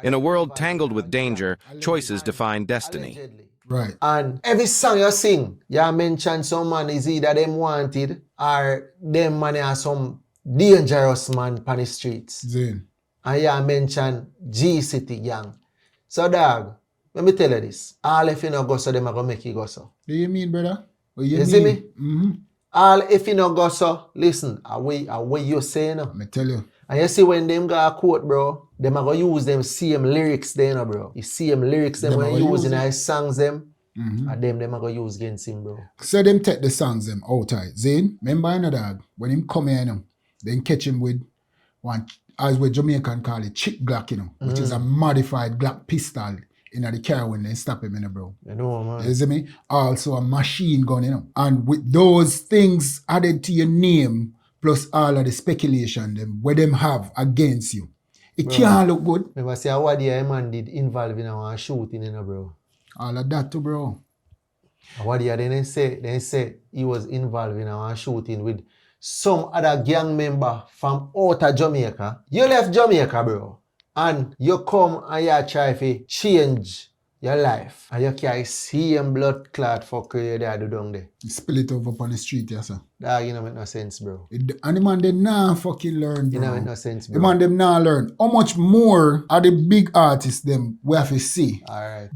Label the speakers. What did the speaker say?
Speaker 1: In a world tangled with danger, choices define destiny.
Speaker 2: Right.
Speaker 3: And every song you sing, you mention some man is either them wanted or them man are some dangerous man on the streets.
Speaker 2: Zane.
Speaker 3: And you mention GCityGang. So dog, let me tell you this. All if you no go so, them are going to make you go so.
Speaker 2: Do you mean, brother? What
Speaker 3: You see me?
Speaker 2: Mm-hmm.
Speaker 3: All if you no go so, listen, away you say no.
Speaker 2: Me tell you.
Speaker 3: And you see when them got a quote, bro, them are going to use them same lyrics there, bro. You see them lyrics them when you use in his songs them.
Speaker 2: Mm-hmm.
Speaker 3: And them are going to use against him, bro.
Speaker 2: So them take the songs them out right. Zane, remember in the dog, when him come here, you know, then catch him with one, as we Jamaican call it, chick Glock, you know, which is a modified Glock pistol in the car when they stop him, you know, bro.
Speaker 3: You know, man.
Speaker 2: You see me? Also a machine gun, you know. And with those things added to your name, plus all of the speculation them, where them have against you, it can't look good.
Speaker 3: Remember, say, what the man did involve in our shooting, you know, bro.
Speaker 2: All of that too, bro.
Speaker 3: What the they say he was involved in our shooting with some other gang member from out of Jamaica. You left Jamaica, bro. And you come and you try to change your life. And you carry same blood clot fuck you there do down there.
Speaker 2: You spill it over upon the street, yes, sir.
Speaker 3: That you know make no sense, bro.
Speaker 2: And the man them nah fucking learn, bro.
Speaker 3: You know make no sense, bro.
Speaker 2: The man them nah learn. How much more are the big artists them we have to see?
Speaker 3: Alright.